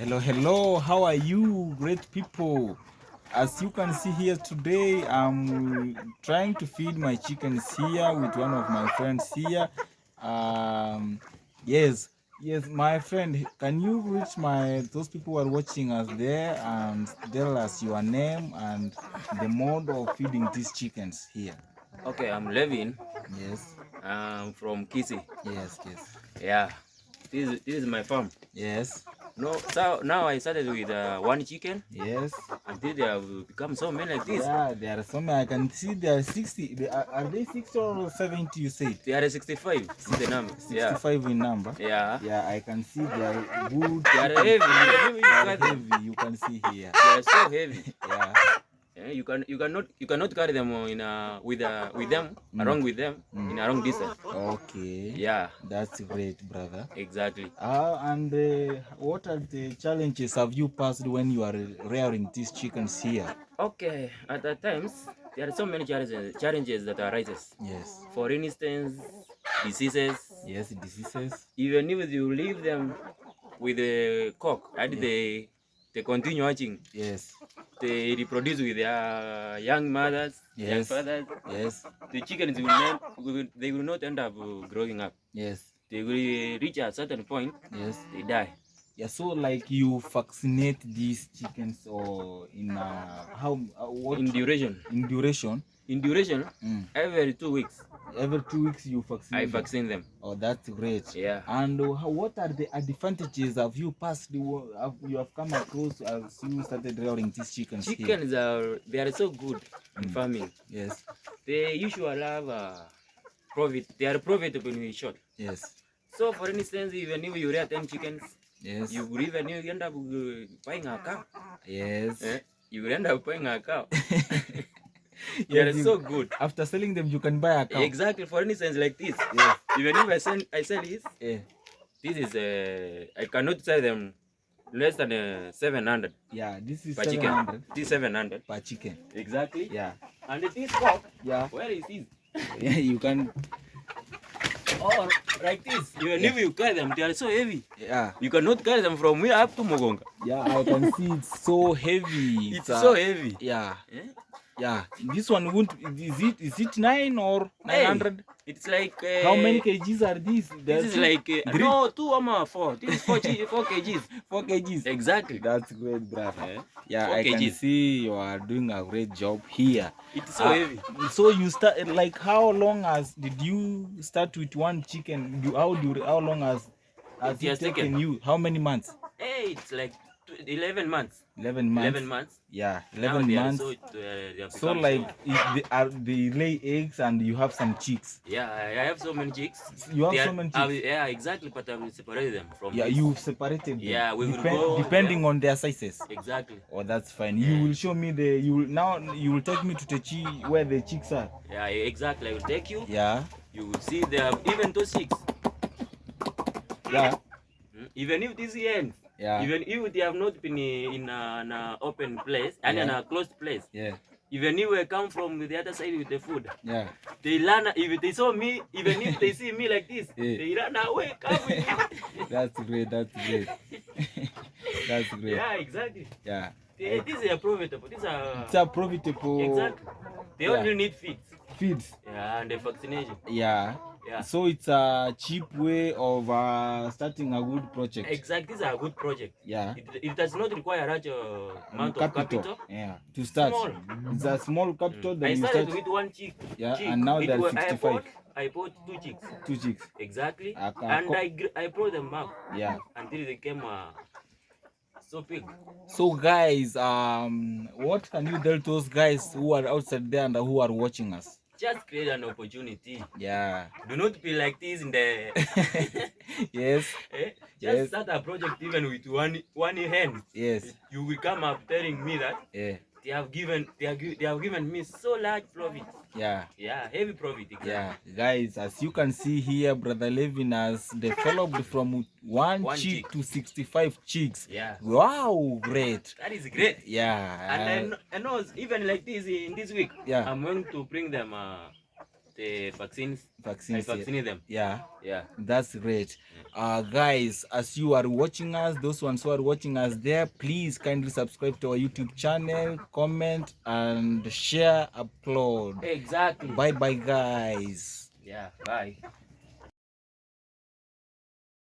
Hello, how are you, great people? As you can see here today, I'm trying to feed my chickens here with one of my friends here. Um, yes, yes, my friend, can you reach those people who are watching us there and tell us your name and the mode of feeding these chickens here? Okay, I'm Levin. Yes, I'm from Kisi. yes, yes, Yeah, this is my farm. yes, No, so now I started with one chicken yes. until they have become so many like this. Yeah, there are some. I can see there are 60. Are they 60 or 70? You said They are 65. See the number. Yeah, 65 in number. yeah. Yeah, I can see they are good. They are heavy. You They are cut them. heavy. You can see here. They are so heavy. Yeah. Yeah, you cannot carry them in with them Mm. along with them in a long distance. Okay. Yeah, That's great, brother. exactly. And what are the challenges have you passed when you are rearing these chickens here? Okay, at times there are so many challenges that arises. Yes. For instance, diseases. Yes, diseases. Even if you leave them with the cock and Yeah. they continue hatching, Yes. they reproduce with their young mothers, young Yes. fathers. Yes. The chickens they will not end up growing up. Yes. They will reach a certain point, Yes. they die. Yeah, so like you vaccinate these chickens or in how what In duration, in duration? in duration, Mm. every 2 weeks, Every 2 weeks you I vaccinate them. vaccine them. Oh, that's great. Yeah. And what are the advantages have you passed? You have come across as you started rearing these chickens here? Chickens they are so good in farming. Yes. They usually have profit. They are profitable in short. Yes. So, for instance, even if you rear 10 chickens, Yes. you will even you end up buying a cow. Yes. You will end up buying a cow. They Yes, are so good. after selling them, you can buy a cow. Exactly. For instance, like this. Yes. Even if I sell this, Yeah. this is I cannot sell them less than 700 Yeah, this is per chicken. 700 This is 700 per chicken. exactly. Yeah. And this cock, Yeah. where is this? Yeah, you can. Or like this. Even if you carry them, they are so heavy. Yeah. You cannot carry them from here up to Mogonga. Yeah, I can see it's so heavy. It's so heavy. Yeah. Eh? Yeah. This one won't. Is it 9 or 900? It's like How many kgs are these? This is like no 2 or 4. This is 4 kgs. 4 kgs. Exactly. That's great, brother. Yeah, 4 I can kgs. see you are doing a great job here. It's so heavy. So you start like how long did you start with one chicken? How long has It has taken taken. you? How many months? Hey, it's like 11 months. 11 months. 11 months. Yeah, Now 11 they are months. they have So become like they lay eggs and you have some chicks. yeah, I have so many chicks. You have They so are- many I will- chicks. yeah, exactly. But I will separate them from. Yeah, this. you've separated them. Yeah, we will go depending on their sizes. Exactly. Oh, that's fine. You will show me you will take me to the where the chicks are. Yeah, exactly. I will take you. Yeah. You will see they have even those chicks. Yeah. Even if this ends. Yeah. Even if they have not been in an open place and in a closed place. Yeah. Even if we come from the other side with the food. Yeah. They learn if they saw me, even if they see me like this, they run away. Come with me. That's great. That's great. That's great. Yeah, exactly. Yeah. These are profitable. These are It's a profitable. exactly. They only need feeds. Feeds. Yeah, and the vaccination. Yeah. Yeah. So it's a cheap way of starting a good project. Exactly. These are a good project. Yeah. It does not require a large amount of capital. Yeah. To start. Small. It's a small capital that I you started start. with one chick. Yeah, chick. and now there's 65. I bought 2 chicks. 2 chicks. Exactly. Okay. And I brought them up. Yeah. Until they came so big. So guys, what can you tell those guys who are outside there and who are watching us? Just create an opportunity. Yeah. Do not be like this in the. Yes. Just start a project even with one hand. Yes. You will come up telling me that they have given me so large profit. Yeah. Yeah, heavy profit. Exactly. Yeah, guys, as you can see here, Brother Levin has developed from one chick to 65 chicks. Yeah. Wow, great. That is great. Yeah. And I know even like this in this week. Yeah. I'm going to bring them vaccines. Vaccines. I vaccinate them. Yeah. Yeah. That's great. Guys, as you are watching us, those ones who are watching us there, please kindly subscribe to our YouTube channel, comment and share, upload. Exactly. Bye bye guys. Yeah, bye.